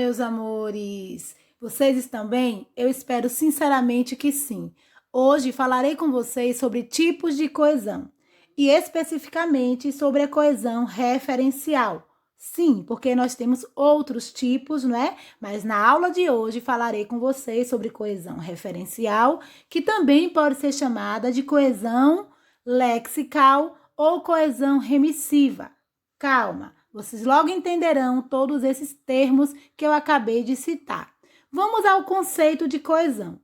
meus amores! Vocês estão bem? Eu espero sinceramente que sim. Hoje falarei com vocês sobre tipos de coesão e especificamente sobre a coesão referencial. Sim, porque nós temos outros tipos, não é? Mas na aula de hoje falarei com vocês sobre coesão referencial, que também pode ser chamada de coesão lexical ou coesão remissiva. Calma, vocês logo entenderão todos esses termos que eu acabei de citar. Vamos ao conceito de coesão.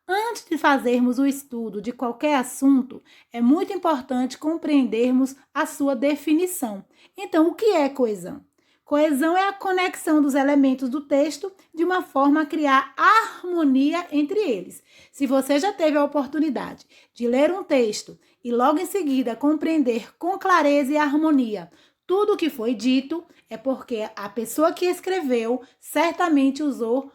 Antes de fazermos o estudo de qualquer assunto, é muito importante compreendermos a sua definição. Então, o que é coesão? Coesão é a conexão dos elementos do texto de uma forma a criar harmonia entre eles. Se você já teve a oportunidade de ler um texto e logo em seguida compreender com clareza e harmonia tudo o que foi dito, é porque a pessoa que escreveu certamente usou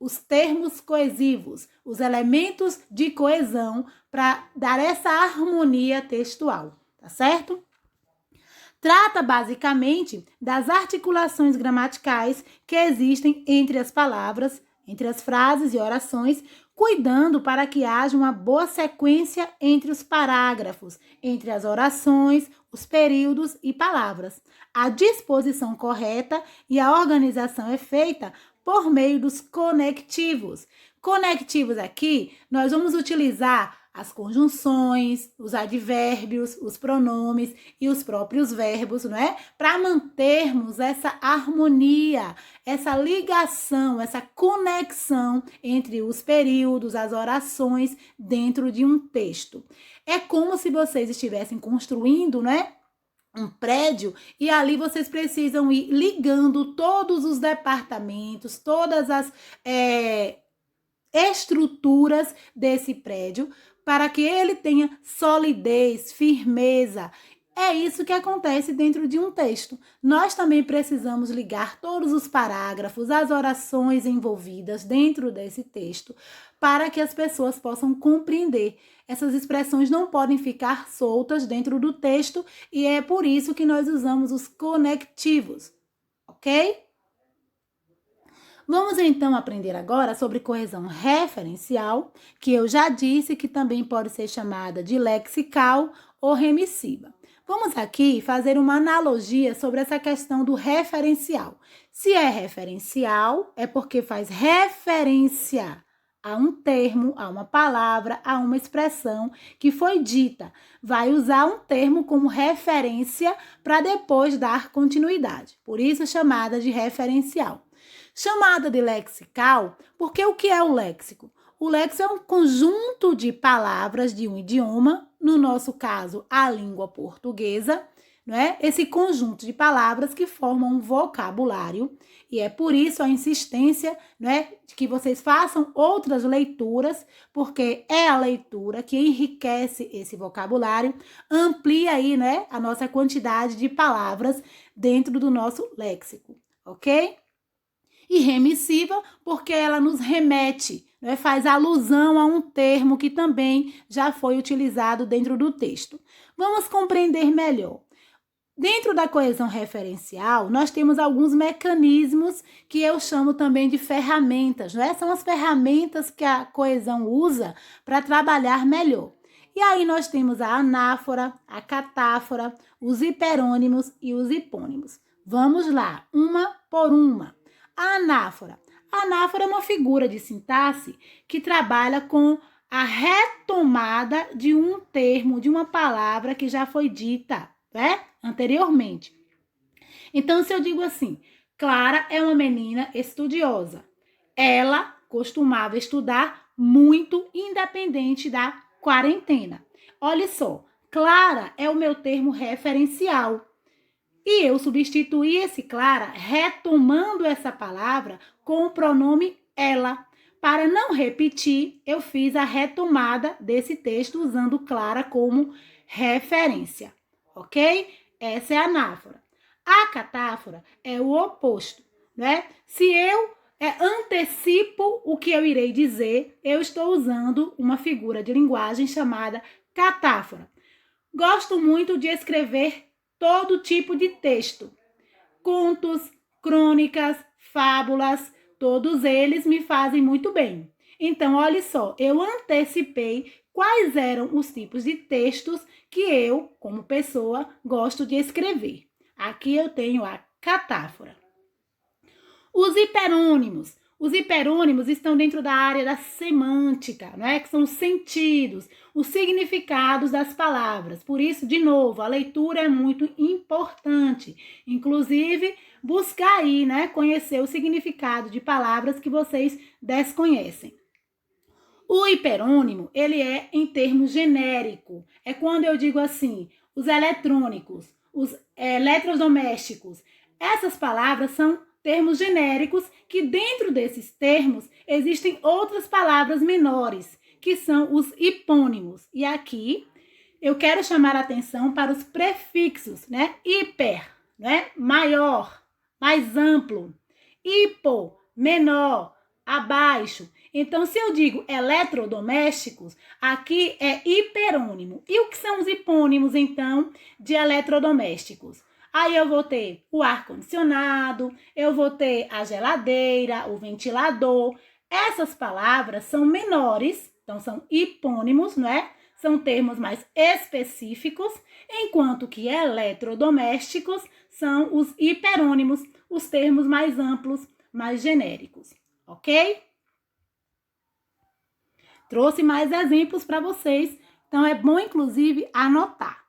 os termos coesivos, os elementos de coesão para dar essa harmonia textual, tá certo? Trata basicamente das articulações gramaticais que existem entre as palavras, entre as frases e orações, cuidando para que haja uma boa sequência entre os parágrafos, entre as orações, os períodos e palavras. A disposição correta e a organização é feita por meio dos conectivos. Conectivos aqui, nós vamos utilizar as conjunções, os advérbios, os pronomes e os próprios verbos, não é? Para mantermos essa harmonia, essa ligação, essa conexão entre os períodos, as orações dentro de um texto. É como se vocês estivessem construindo, não é? Um prédio e ali vocês precisam ir ligando todos os departamentos, todas as estruturas desse prédio para que ele tenha solidez, firmeza. É isso que acontece dentro de um texto. Nós também precisamos ligar todos os parágrafos, as orações envolvidas dentro desse texto, para que as pessoas possam compreender. Essas expressões não podem ficar soltas dentro do texto e é por isso que nós usamos os conectivos, ok? Vamos então aprender agora sobre coesão referencial, que eu já disse que também pode ser chamada de lexical ou remissiva. Vamos aqui fazer uma analogia sobre essa questão do referencial. Se é referencial, é porque faz referência a um termo, a uma palavra, a uma expressão que foi dita. Vai usar um termo como referência para depois dar continuidade. Por isso, chamada de referencial. Chamada de lexical, porque o que é o léxico? O léxico é um conjunto de palavras de um idioma, no nosso caso, a língua portuguesa, não é? Esse conjunto de palavras que formam um vocabulário, e é por isso a insistência, não é, de que vocês façam outras leituras, porque é a leitura que enriquece esse vocabulário, amplia aí, né, a nossa quantidade de palavras dentro do nosso léxico, ok? E remissiva, porque ela nos remete, né? Faz alusão a um termo que também já foi utilizado dentro do texto. Vamos compreender melhor. Dentro da coesão referencial, nós temos alguns mecanismos que eu chamo também de ferramentas, não é? São as ferramentas que a coesão usa para trabalhar melhor. E aí nós temos a anáfora, a catáfora, os hiperônimos e os hipônimos. Vamos lá, uma por uma. A anáfora. A anáfora é uma figura de sintaxe que trabalha com a retomada de um termo, de uma palavra que já foi dita, né, anteriormente. Então, se eu digo assim, Clara é uma menina estudiosa. Ela costumava estudar muito, independente da quarentena. Olha só, Clara é o meu termo referencial. E eu substituí esse Clara retomando essa palavra com o pronome ela. Para não repetir, eu fiz a retomada desse texto usando Clara como referência, ok? Essa é a anáfora. A catáfora é o oposto, né? Se eu antecipo o que eu irei dizer, eu estou usando uma figura de linguagem chamada catáfora. Gosto muito de escrever todo tipo de texto, contos, crônicas, fábulas, Todos eles me fazem muito bem. Então, olha só, eu antecipei quais eram os tipos de textos que eu, como pessoa, gosto de escrever. Aqui eu tenho a catáfora. Os hiperônimos. Os hiperônimos estão dentro da área da semântica, não é? Que são os sentidos, os significados das palavras. Por isso, de novo, a leitura é muito importante. Inclusive, buscar aí, né, conhecer o significado de palavras que vocês desconhecem. O hiperônimo, ele é em termo genérico. É quando eu digo assim, os eletrônicos, os eletrodomésticos. Essas palavras são termos genéricos que dentro desses termos existem outras palavras menores, que são os hipônimos. E aqui eu quero chamar a atenção para os prefixos, né? Hiper, né? Maior, mais amplo. Hipo, menor, abaixo. Então, se eu digo eletrodomésticos, aqui é hiperônimo. E o que são os hipônimos, então, de eletrodomésticos? Aí eu vou ter o ar-condicionado, eu vou ter a geladeira, o ventilador. Essas palavras são menores, então são hipônimos, não é? São termos mais específicos, enquanto que eletrodomésticos são os hiperônimos, os termos mais amplos, mais genéricos, ok? Trouxe mais exemplos para vocês, então é bom, inclusive, anotar.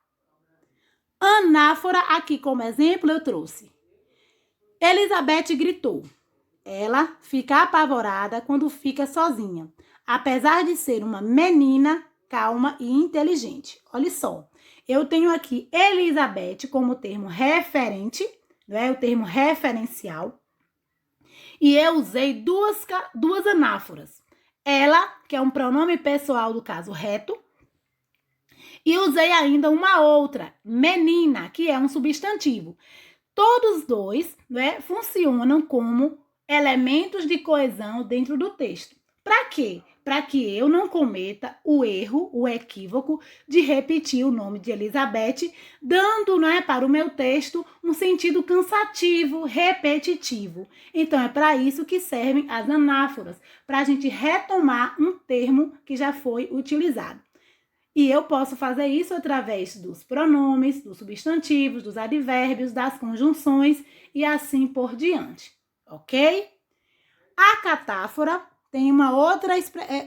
Anáfora, aqui como exemplo, eu trouxe. Elizabeth gritou. Ela fica apavorada quando fica sozinha, apesar de ser uma menina calma e inteligente. Olha só, eu tenho aqui Elizabeth como termo referente, né, o termo referencial, e eu usei duas anáforas. Ela, que é um pronome pessoal do caso reto, e usei ainda uma outra, menina, que é um substantivo. Todos dois, né, funcionam como elementos de coesão dentro do texto. Para quê? Para que eu não cometa o erro, o equívoco de repetir o nome de Elizabeth, dando, né, para o meu texto um sentido cansativo, repetitivo. Então, é para isso que servem as anáforas, para a gente retomar um termo que já foi utilizado. E eu posso fazer isso através dos pronomes, dos substantivos, dos advérbios, das conjunções e assim por diante, ok? A catáfora tem uma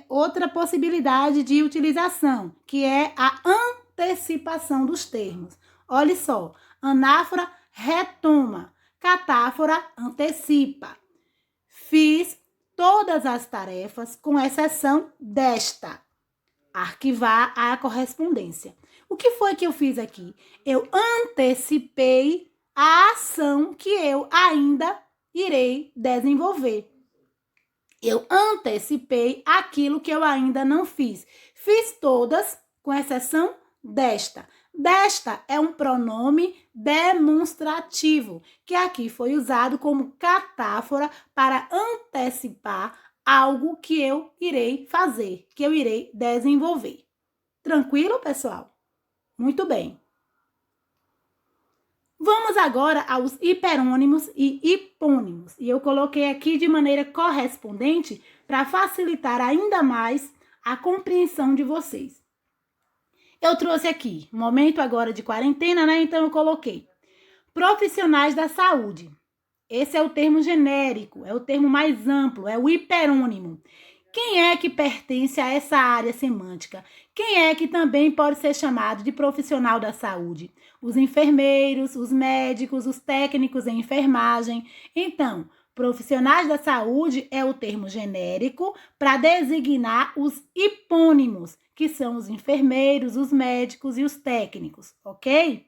outra possibilidade de utilização, que é a antecipação dos termos. Olha só, anáfora retoma, catáfora antecipa. Fiz todas as tarefas com exceção desta. Arquivar a correspondência. O que foi que eu fiz aqui? Eu antecipei a ação que eu ainda irei desenvolver. Eu antecipei aquilo que eu ainda não fiz. Fiz todas, com exceção desta. Desta é um pronome demonstrativo, que aqui foi usado como catáfora para antecipar algo que eu irei fazer, que eu irei desenvolver. Tranquilo, pessoal? Muito bem. Vamos agora aos hiperônimos e hipônimos. E eu coloquei aqui de maneira correspondente para facilitar ainda mais a compreensão de vocês. Eu trouxe aqui, momento agora de quarentena, né? Então eu coloquei profissionais da saúde. Esse é o termo genérico, é o termo mais amplo, é o hiperônimo. Quem é que pertence a essa área semântica? Quem é que também pode ser chamado de profissional da saúde? Os enfermeiros, os médicos, os técnicos em enfermagem. Então, profissionais da saúde é o termo genérico para designar os hipônimos, que são os enfermeiros, os médicos e os técnicos, ok?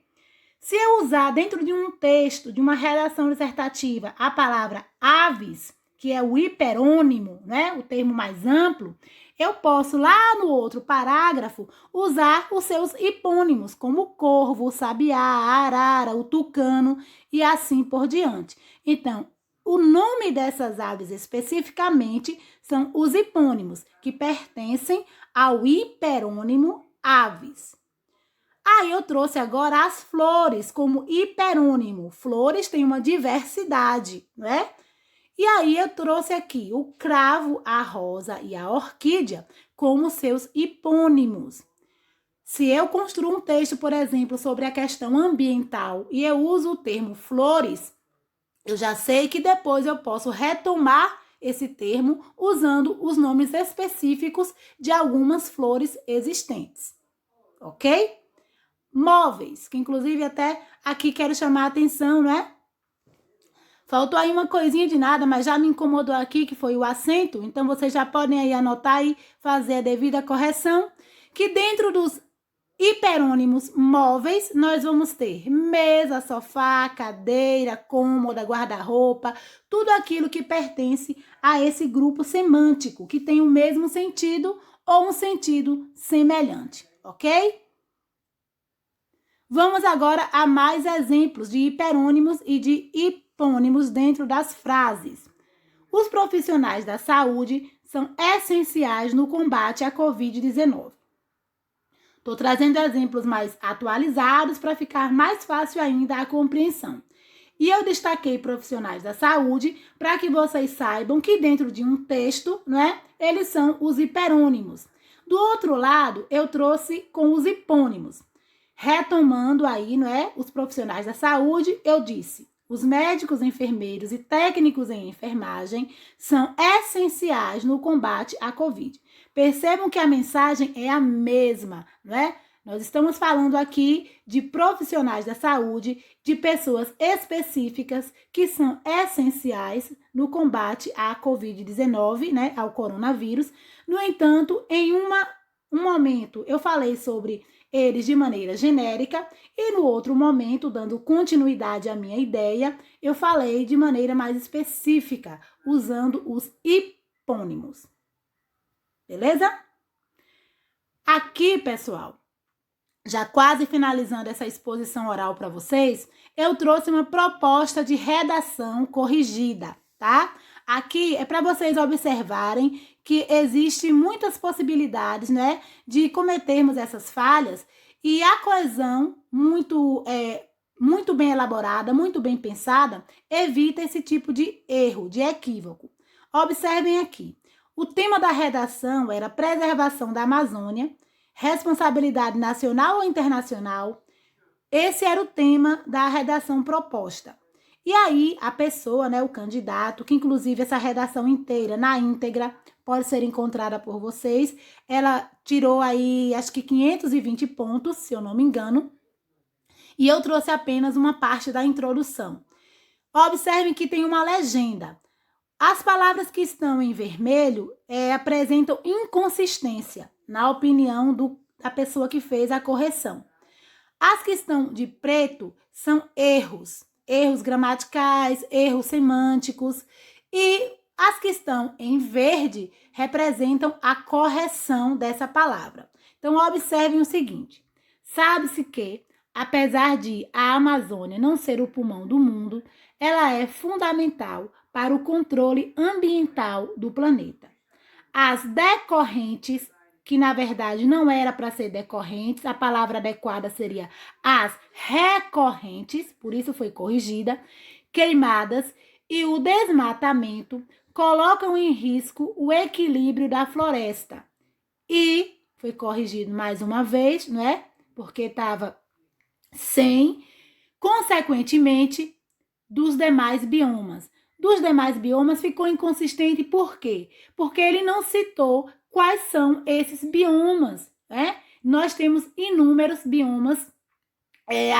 Se eu usar dentro de um texto, de uma redação dissertativa, a palavra aves, que é o hiperônimo, né, o termo mais amplo, eu posso lá no outro parágrafo usar os seus hipônimos, como o corvo, o sabiá, a arara, o tucano e assim por diante. Então, o nome dessas aves especificamente são os hipônimos, que pertencem ao hiperônimo aves. Aí eu trouxe agora as flores como hiperônimo. Flores têm uma diversidade, não é? E aí eu trouxe aqui o cravo, a rosa e a orquídea como seus hipônimos. Se eu construo um texto, por exemplo, sobre a questão ambiental e eu uso o termo flores, eu já sei que depois eu posso retomar esse termo usando os nomes específicos de algumas flores existentes, ok? Móveis, que inclusive até aqui quero chamar a atenção, né? Faltou aí uma coisinha de nada, mas já me incomodou aqui, que foi o acento. Então, vocês já podem aí anotar e fazer a devida correção. Que dentro dos hiperônimos móveis, nós vamos ter mesa, sofá, cadeira, cômoda, guarda-roupa, tudo aquilo que pertence a esse grupo semântico, que tem o mesmo sentido ou um sentido semelhante, ok? Vamos agora a mais exemplos de hiperônimos e de hipônimos dentro das frases. Os profissionais da saúde são essenciais no combate à Covid-19. Estou trazendo exemplos mais atualizados para ficar mais fácil ainda a compreensão. E eu destaquei profissionais da saúde para que vocês saibam que dentro de um texto, não é, eles são os hiperônimos. Do outro lado, eu trouxe com os hipônimos. Retomando aí, não é, os profissionais da saúde, eu disse: os médicos, enfermeiros e técnicos em enfermagem são essenciais no combate à Covid. Percebam que a mensagem é a mesma, não é? Nós estamos falando aqui de profissionais da saúde, de pessoas específicas que são essenciais no combate à Covid-19, né, ao coronavírus. No entanto, em um momento eu falei sobre eles de maneira genérica e no outro momento, dando continuidade à minha ideia, eu falei de maneira mais específica, usando os hipônimos. Beleza? Aqui, pessoal, já quase finalizando essa exposição oral para vocês, eu trouxe uma proposta de redação corrigida, tá? Aqui é para vocês observarem que existem muitas possibilidades, né, de cometermos essas falhas e a coesão muito bem elaborada, muito bem pensada, evita esse tipo de erro, de equívoco. Observem aqui. O tema da redação era preservação da Amazônia, responsabilidade nacional ou internacional. Esse era o tema da redação proposta. E aí, a pessoa, né, o candidato, que inclusive essa redação inteira, na íntegra, pode ser encontrada por vocês, ela tirou aí, acho que 520 pontos, se eu não me engano, e eu trouxe apenas uma parte da introdução. Observem que tem uma legenda. As palavras que estão em vermelho apresentam inconsistência, na opinião da pessoa que fez a correção. As que estão de preto são erros gramaticais, erros semânticos, e as que estão em verde representam a correção dessa palavra. Então, observem o seguinte: sabe-se que, apesar de a Amazônia não ser o pulmão do mundo, ela é fundamental para o controle ambiental do planeta. As decorrentes, que na verdade não era para ser decorrentes, a palavra adequada seria as recorrentes, por isso foi corrigida, queimadas e o desmatamento colocam em risco o equilíbrio da floresta. E foi corrigido mais uma vez, não é? Porque estava sem, consequentemente, dos demais biomas. Dos demais biomas ficou inconsistente por quê? Porque ele não citou quais são esses biomas, né? Nós temos inúmeros biomas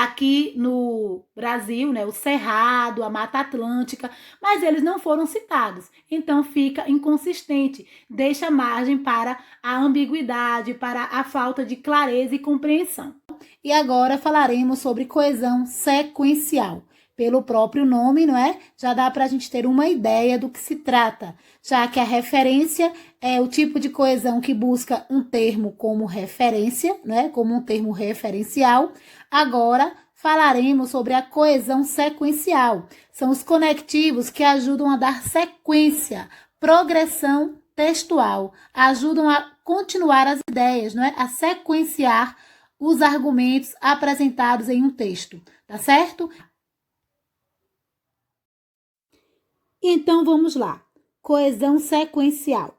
aqui no Brasil, né? O Cerrado, a Mata Atlântica, mas eles não foram citados. Então fica inconsistente, deixa margem para a ambiguidade, para a falta de clareza e compreensão. E agora falaremos sobre coesão sequencial. Pelo próprio nome, não é? Já dá para a gente ter uma ideia do que se trata, já que a referência é o tipo de coesão que busca um termo como referência, né? Como um termo referencial. Agora falaremos sobre a coesão sequencial. São os conectivos que ajudam a dar sequência, progressão textual, ajudam a continuar as ideias, não é? A sequenciar os argumentos apresentados em um texto, tá certo? Então, vamos lá. Coesão sequencial.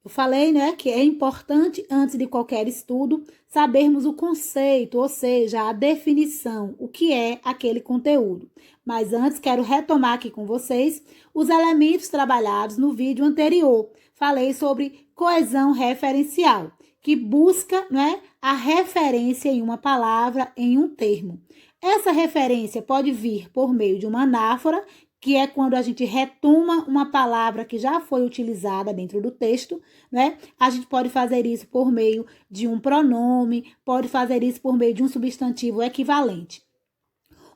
Eu falei, né, que é importante, antes de qualquer estudo, sabermos o conceito, ou seja, a definição, o que é aquele conteúdo. Mas antes, quero retomar aqui com vocês os elementos trabalhados no vídeo anterior. Falei sobre coesão referencial, que busca, né, a referência em uma palavra, em um termo. Essa referência pode vir por meio de uma anáfora, que é quando a gente retoma uma palavra que já foi utilizada dentro do texto, né? A gente pode fazer isso por meio de um pronome, pode fazer isso por meio de um substantivo equivalente.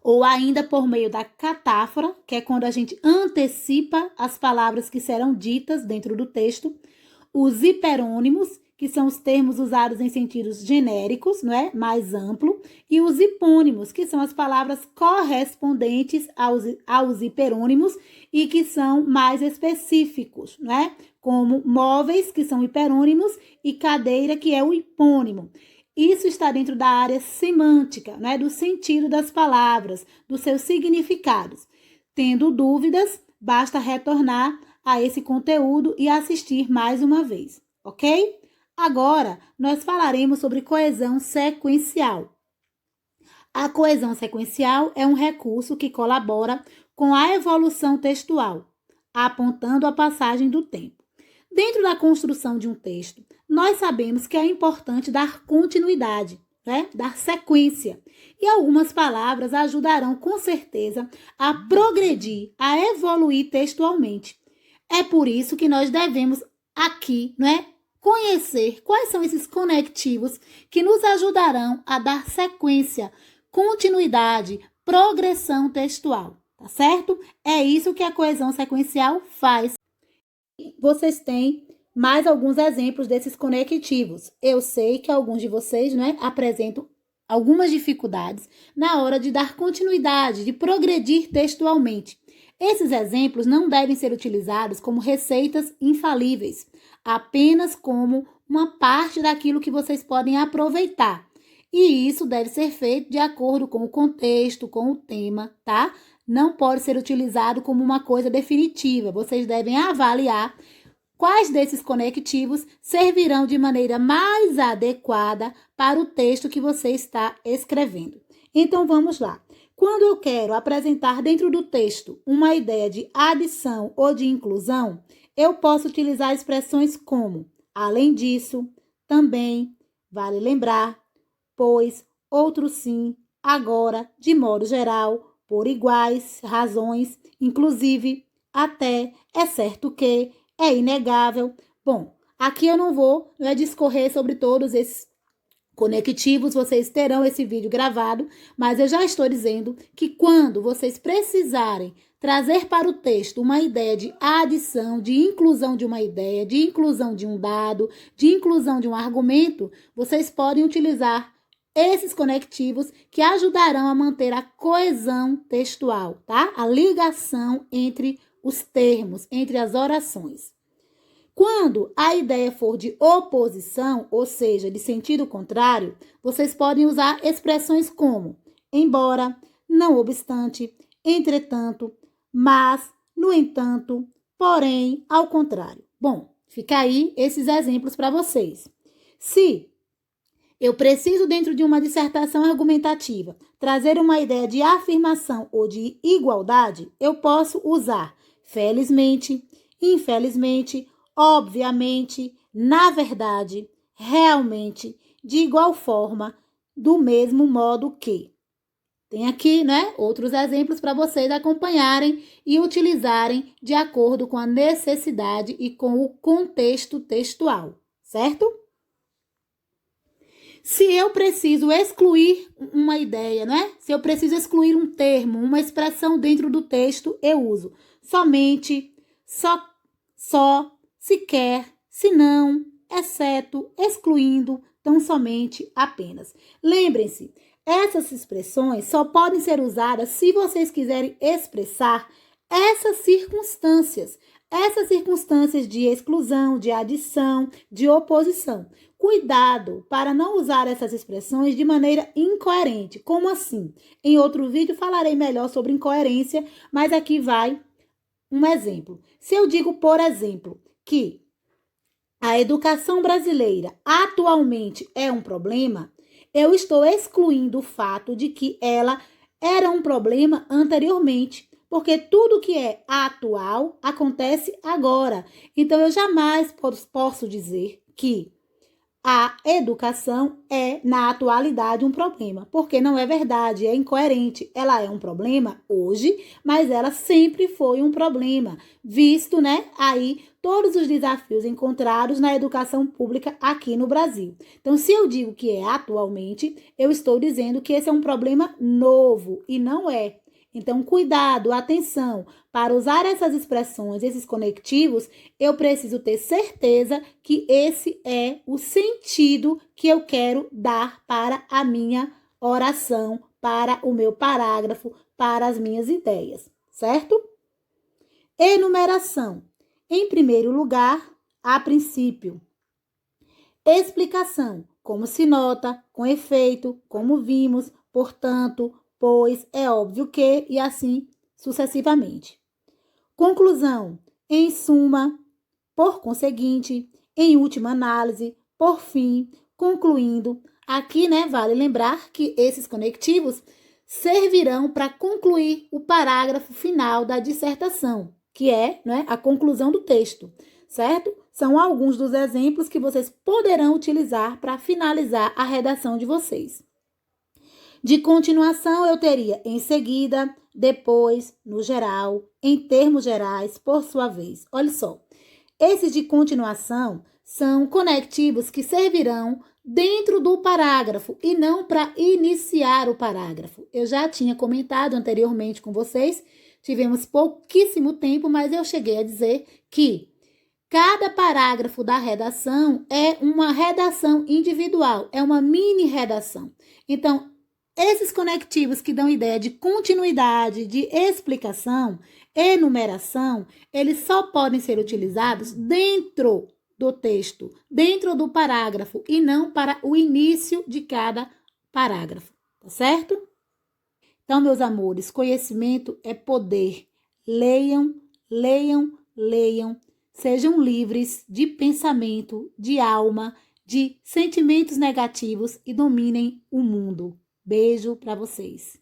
Ou ainda por meio da catáfora, que é quando a gente antecipa as palavras que serão ditas dentro do texto. Os hiperônimos, que são os termos usados em sentidos genéricos, não é? Mais amplo, e os hipônimos, que são as palavras correspondentes aos hiperônimos e que são mais específicos, não é? Como móveis, que são hiperônimos, e cadeira, que é o hipônimo. Isso está dentro da área semântica, né? Do sentido das palavras, dos seus significados. Tendo dúvidas, basta retornar a esse conteúdo e assistir mais uma vez, ok? Agora, nós falaremos sobre coesão sequencial. A coesão sequencial é um recurso que colabora com a evolução textual, apontando a passagem do tempo. Dentro da construção de um texto, nós sabemos que é importante dar continuidade, né? Dar sequência. E algumas palavras ajudarão com certeza a progredir, a evoluir textualmente. É por isso que nós devemos aqui, né, conhecer quais são esses conectivos que nos ajudarão a dar sequência, continuidade, progressão textual, tá certo? É isso que a coesão sequencial faz. Vocês têm mais alguns exemplos desses conectivos. Eu sei que alguns de vocês, né, apresentam algumas dificuldades na hora de dar continuidade, de progredir textualmente. Esses exemplos não devem ser utilizados como receitas infalíveis, apenas como uma parte daquilo que vocês podem aproveitar. E isso deve ser feito de acordo com o contexto, com o tema, tá? Não pode ser utilizado como uma coisa definitiva. Vocês devem avaliar quais desses conectivos servirão de maneira mais adequada para o texto que você está escrevendo. Então, vamos lá. Quando eu quero apresentar dentro do texto uma ideia de adição ou de inclusão, eu posso utilizar expressões como além disso, também, vale lembrar, pois, outro sim, agora, de modo geral, por iguais razões, inclusive, até, é certo que, é inegável. Bom, aqui eu não vou discorrer sobre todos esses conectivos, vocês terão esse vídeo gravado, mas eu já estou dizendo que quando vocês precisarem trazer para o texto uma ideia de adição, de inclusão de uma ideia, de inclusão de um dado, de inclusão de um argumento, vocês podem utilizar esses conectivos que ajudarão a manter a coesão textual, tá? A ligação entre os termos, entre as orações. Quando a ideia for de oposição, ou seja, de sentido contrário, vocês podem usar expressões como embora, não obstante, entretanto, mas, no entanto, porém, ao contrário. Bom, fica aí esses exemplos para vocês. Se eu preciso, dentro de uma dissertação argumentativa, trazer uma ideia de afirmação ou de igualdade, eu posso usar felizmente, infelizmente, obviamente, na verdade, realmente, de igual forma, do mesmo modo que. Tem aqui, né, outros exemplos para vocês acompanharem e utilizarem de acordo com a necessidade e com o contexto textual, certo? Se eu preciso excluir uma ideia, né? Se eu preciso excluir um termo, uma expressão dentro do texto, eu uso somente, só, sequer, se não, exceto, excluindo, tão somente, apenas. Lembrem-se, essas expressões só podem ser usadas se vocês quiserem expressar essas circunstâncias de exclusão, de adição, de oposição. Cuidado para não usar essas expressões de maneira incoerente. Como assim? Em outro vídeo falarei melhor sobre incoerência, mas aqui vai um exemplo. Se eu digo, por exemplo, que a educação brasileira atualmente é um problema, eu estou excluindo o fato de que ela era um problema anteriormente, porque tudo que é atual acontece agora. Então, eu jamais posso dizer que a educação é, na atualidade, um problema, porque não é verdade, é incoerente. Ela é um problema hoje, mas ela sempre foi um problema, visto, né, aí todos os desafios encontrados na educação pública aqui no Brasil. Então, se eu digo que é atualmente, eu estou dizendo que esse é um problema novo e não é. Então, cuidado, atenção, para usar essas expressões, esses conectivos, eu preciso ter certeza que esse é o sentido que eu quero dar para a minha oração, para o meu parágrafo, para as minhas ideias, certo? Enumeração. Em primeiro lugar, a princípio. Explicação. Como se nota, com efeito, como vimos, portanto, pois, é óbvio que, e assim sucessivamente. Conclusão. Em suma, por conseguinte, em última análise, por fim, concluindo. Aqui, né, vale lembrar que esses conectivos servirão para concluir o parágrafo final da dissertação, que é, né, a conclusão do texto, certo? São alguns dos exemplos que vocês poderão utilizar para finalizar a redação de vocês. De continuação, eu teria em seguida, depois, no geral, em termos gerais, por sua vez. Olha só, esses de continuação são conectivos que servirão dentro do parágrafo e não para iniciar o parágrafo. Eu já tinha comentado anteriormente com vocês, tivemos pouquíssimo tempo, mas eu cheguei a dizer que cada parágrafo da redação é uma redação individual, é uma mini redação. Então, esses conectivos que dão ideia de continuidade, de explicação, enumeração, eles só podem ser utilizados dentro do texto, dentro do parágrafo e não para o início de cada parágrafo, tá certo? Então, meus amores, conhecimento é poder. Leiam, leiam, leiam. Sejam livres de pensamento, de alma, de sentimentos negativos e dominem o mundo. Beijo para vocês.